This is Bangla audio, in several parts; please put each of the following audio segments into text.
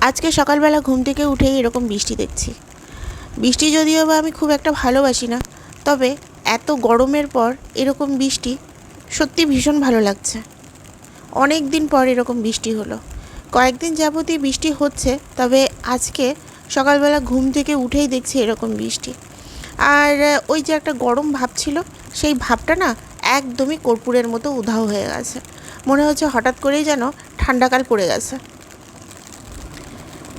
আজকে সকালবেলা ঘুম থেকে উঠেই এরকম বৃষ্টি দেখছি। বৃষ্টি যদিও বা আমি খুব একটা ভালোবাসি না, তবে এত গরমের পর এরকম বৃষ্টি সত্যি ভীষণ ভালো লাগছে। অনেক দিন পর এরকম বৃষ্টি হলো। কয়েকদিন যাবতই বৃষ্টি হচ্ছে, তবে আজকে সকালবেলা ঘুম থেকে উঠেই দেখছি এরকম বৃষ্টি। আর ওই যে একটা গরম ভাব ছিল, সেই ভাবটা না একদমই কর্পূরের মতো উধাও হয়ে গেছে। মনে হচ্ছে হঠাৎ করেই যেন ঠান্ডাকাল পড়ে গেছে।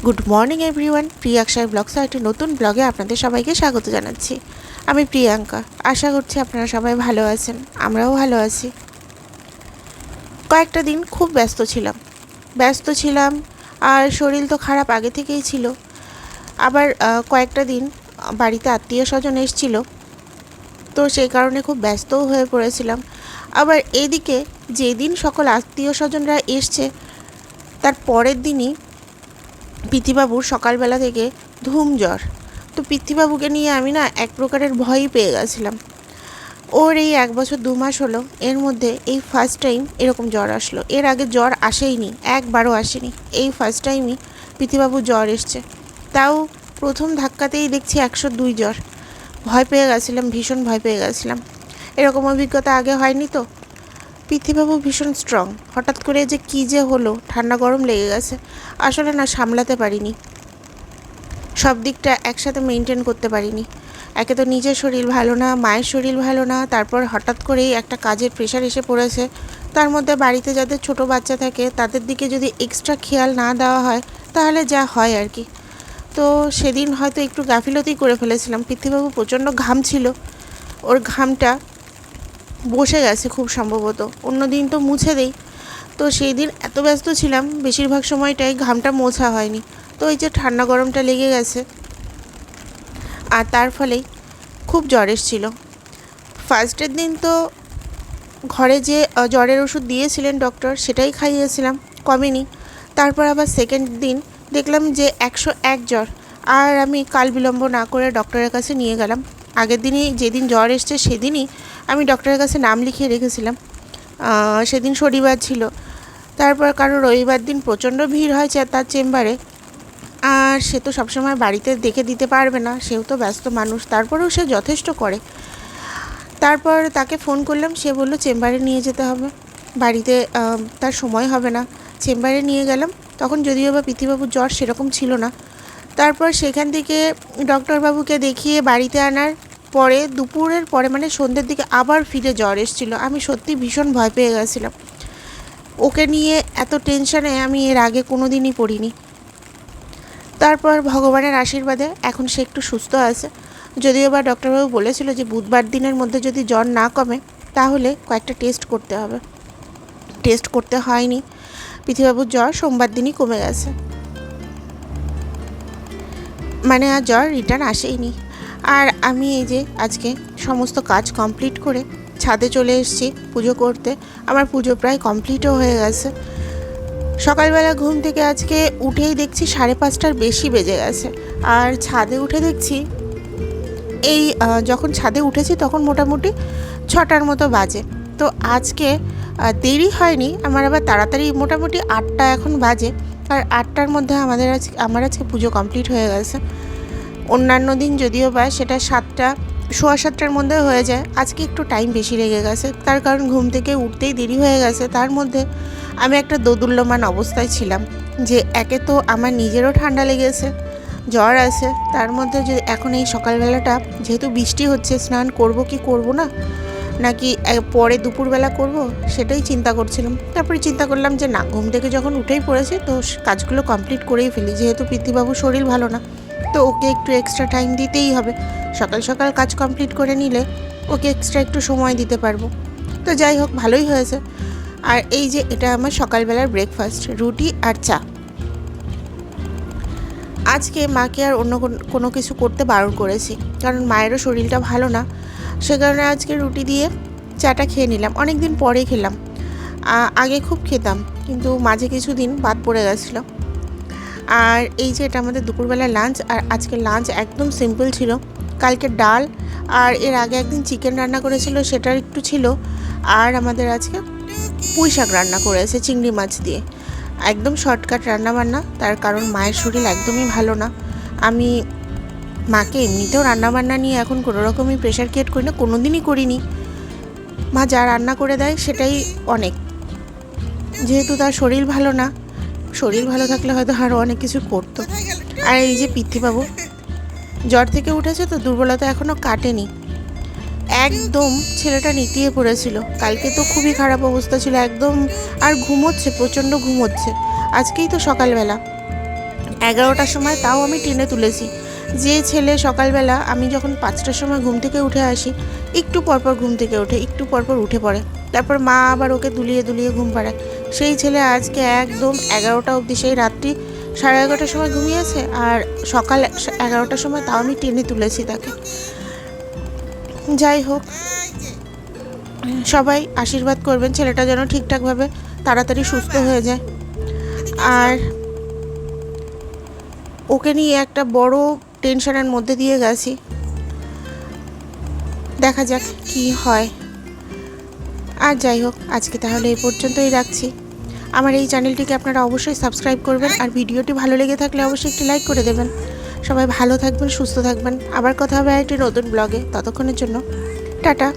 গুড মর্নিং এভরিওয়ান, প্রিয়াঙ্কার ব্লগসে একটি নতুন ব্লগে আপনাদের সবাইকে স্বাগত জানাচ্ছি। আমি প্রিয়াঙ্কা। আশা করছি আপনারা সবাই ভালো আছেন, আমরাও ভালো আছি। কয়েকটা দিন খুব ব্যস্ত ছিলাম আর শরীর তো খারাপ আগে থেকেই ছিল। আবার কয়েকটা দিন বাড়িতে আত্মীয় স্বজন এসেছিল, তো সেই কারণে খুব ব্যস্তও হয়ে পড়েছিলাম। আবার এদিকে যেদিন সকল আত্মীয় স্বজনরা এসছে তার পরের দিনই পিতৃবাবুর সকালবেলা থেকে ধুম জ্বর। তো পিতৃবাবুকে নিয়ে আমি না এক প্রকারের ভয়ই পেয়ে গেছিলাম। ওর এই 1 বছর 2 মাস হলো, এর মধ্যে এই ফার্স্ট টাইম এরকম জ্বর আসলো। এর আগে জ্বর আসেইনি, একবারও আসেনি। এই ফার্স্ট টাইমই পিতৃবাবুর জ্বর এসছে, তাও প্রথম ধাক্কাতেই দেখছি 102 জ্বর। ভয় পেয়ে গেছিলাম, ভীষণ ভয় পেয়ে গেছিলাম। এরকম অভিজ্ঞতা আগে হয়নি তো। পিতৃবাবু ভীষণ স্ট্রং, হঠাৎ করে যে কী যে হলো, ঠান্ডা গরম লেগে গেছে। আসলে না সামলাতে পারিনি, সব দিকটা একসাথে মেনটেন করতে পারিনি। একে তো নিজের শরীর ভালো না, মায়ের শরীর ভালো না, তারপর হঠাৎ করেই একটা কাজের প্রেশার এসে পড়েছে। তার মধ্যে বাড়িতে যাদের ছোট বাচ্চা থাকে তাদের দিকে যদি এক্সট্রা খেয়াল না দেওয়া হয় তাহলে যা হয় আর কি। তো সেদিন হয়তো একটু গাফিলতি করে ফেলেছিলাম। পিতৃবাবু প্রচণ্ড ঘাম ছিল, ওর ঘামটা বসে গেছে খুব সম্ভবত। অন্য দিন তো মুছে দেই, তো সেই দিন এত ব্যস্ত ছিলাম বেশিরভাগ সময়টাই ঘামটা মোছা হয়নি। তো এই যে ঠান্ডা গরমটা লেগে গেছে, আর তার ফলেই খুব জ্বর এসেছিল। ফার্স্টের দিন তো ঘরে যে জ্বরের ওষুধ দিয়েছিলেন ডক্টর, সেটাই খাইয়েছিলাম, কমেনি। তারপর আবার সেকেন্ড দিন দেখলাম যে 101 জ্বর, আর আমি কাল বিলম্ব না করে ডক্টরের কাছে নিয়ে গেলাম। আগের দিনই যেদিন জ্বর এসছে সেদিনই আমি ডক্টরের কাছে নাম লিখিয়ে রেখেছিলাম। সেদিন শনিবার ছিল, তারপর কারণ রবিবার দিন প্রচণ্ড ভিড় হয় তার চেম্বারে, আর সে তো সবসময় বাড়িতে দেখে দিতে পারবে না, সেও তো ব্যস্ত মানুষ, তারপরেও সে যথেষ্ট করে। তারপর তাকে ফোন করলাম, সে বললো চেম্বারে নিয়ে যেতে হবে, বাড়িতে তার সময় হবে না। চেম্বারে নিয়ে গেলাম, তখন যদিও বা পিতৃবাবুর জ্বর সেরকম ছিল না। তারপর সেখান থেকে ডক্টরবাবুকে দেখিয়ে বাড়িতে আনার পরে দুপুরের পরে মানে সন্ধ্যের দিকে আবার ফিরে জ্বর এসেছিলো। আমি সত্যি ভীষণ ভয় পেয়ে গেছিলাম। ওকে নিয়ে এত টেনশনে আমি এর আগে কোনো দিনই পড়িনি। তারপর ভগবানের আশীর্বাদে এখন সে একটু সুস্থ আছে। যদিও বা ডক্টরবাবু বলেছিল যে বুধবার দিনের মধ্যে যদি জ্বর না কমে তাহলে কয়েকটা টেস্ট করতে হবে। টেস্ট করতে হয়নি, পিতৃবাবুর জ্বর সোমবার দিনই কমে গেছে, মানে আর জ্বর রিটার্ন আসেইনি। আর আমি এই যে আজকে সমস্ত কাজ কমপ্লিট করে ছাদে চলে এসেছি পুজো করতে। আমার পুজো প্রায় কমপ্লিটও হয়ে গেছে। সকালবেলা ঘুম থেকে আজকে উঠেই দেখছি 5:30টার বেশি বেজে গেছে, আর ছাদে উঠে দেখছি এই যখন ছাদে উঠেছি তখন মোটামুটি 6টার মতো বাজে। তো আজকে দেরি হয়নি আমার, আবার তাড়াতাড়ি মোটামুটি 8টা এখন বাজে, আর 8টার মধ্যে আমার আজকে পুজো কমপ্লিট হয়ে গেছে। অন্যান্য দিন যদিও বা সেটা 7টা, 7:15টার মধ্যে হয়ে যায়, আজকে একটু টাইম বেশি লেগে গেছে, তার কারণ ঘুম থেকে উঠতেই দেরি হয়ে গেছে। তার মধ্যে আমি একটা দোদুল্যমান অবস্থায় ছিলাম, যে একে তো আমার নিজেরও ঠান্ডা লেগেছে, জ্বর আছে, তার মধ্যে যে এখন এই সকালবেলাটা যেহেতু বৃষ্টি হচ্ছে, স্নান করব কি করব না, নাকি পরে দুপুরবেলা করব, সেটাই চিন্তা করছিলাম। তারপরে চিন্তা করলাম যে না, ঘুম থেকে যখন উঠেই পড়েছি তো কাজগুলো কমপ্লিট করেই ফেলি, যেহেতু পিতৃবাবুর শরীর ভালো না, তো ওকে একটু এক্সট্রা টাইম দিতেই হবে। সকাল সকাল কাজ কমপ্লিট করে নিলে ওকে এক্সট্রা একটু সময় দিতে পারবো। তো যাই হোক, ভালোই হয়েছে। আর এই যে এটা আমার সকালবেলার ব্রেকফাস্ট, রুটি আর চা। আজকে মাকে আর অন্য কোনো কিছু করতে বারণ করেছি, কারণ মায়েরও শরীরটা ভালো না, সে কারণে আজকে রুটি দিয়ে চাটা খেয়ে নিলাম। অনেক দিন পরে খেলাম, আগে খুব খেতাম কিন্তু মাঝে কিছুদিন বাদ পড়ে গেছিলো। আর এই যে এটা আমাদের দুপুরবেলা লাঞ্চ, আর আজকে লাঞ্চ একদম সিম্পল ছিল। কালকে ডাল, আর এর আগে একদিন চিকেন রান্না করেছিল সেটার একটু ছিল, আর আমাদের আজকে পুঁই শাক রান্না করেছে চিংড়ি মাছ দিয়ে। একদম শর্টকাট রান্নাবান্না, তার কারণ মায়ের শরীর একদমই ভালো না। আমি মাকে এমনিতেও রান্নাবান্না নিয়ে এখন কোনো রকমই প্রেশার ক্রিয়েট করি না, কোনো দিনই করিনি। মা যা রান্না করে দেয় সেটাই অনেক। যেহেতু তার শরীর ভালো না, শরীর ভালো থাকলে হয়তো আরও অনেক কিছু করতো। আর এই যে পিতৃবাবু জ্বর থেকে উঠেছে তো, দুর্বলতা এখনও কাটেনি, একদম ছেলেটা নিতিয়ে পড়েছিল। কালকে তো খুবই খারাপ অবস্থা ছিল একদম, আর ঘুমোচ্ছে, প্রচণ্ড ঘুমোচ্ছে। আজকেই তো সকালবেলা 11টার সময় তাও আমি টেনে তুলেছি। যে ছেলে সকালবেলা আমি যখন 5টার সময় ঘুম থেকে উঠে আসি, একটু পরপর ঘুম থেকে ওঠে, একটু পরপর উঠে পড়ে, তারপর মা আবার ওকে দুলিয়ে দুলিয়ে ঘুম পাড়ায়, সেই ছেলে আজকে একদম 11টা অবধি, সেই রাত্রি 11:30টার সময় ঘুমিয়েছে, আর সকাল 11টার সময় তাও আমি টেনে তুলেছি তাকে। যাই হোক, সবাই আশীর্বাদ করবেন ছেলেটা যেন ঠিকঠাকভাবে তাড়াতাড়ি সুস্থ হয়ে যায়। আর ওকে নিয়ে একটা বড় টেনশনের মধ্যে দিয়ে গেছি, দেখা যাক কি হয়। আর যাই হোক, আজকে তাহলে এই পর্যন্তই রাখছি। আমার এই চ্যানেলটিকে আপনারা অবশ্যই সাবস্ক্রাইব করবেন, আর ভিডিওটি ভালো লেগে থাকলে অবশ্যই একটি লাইক করে দেবেন। সবাই ভালো থাকবেন, সুস্থ থাকবেন। আবার কথা হবে একটি নতুন ব্লগে, ততক্ষণের জন্য টাটা।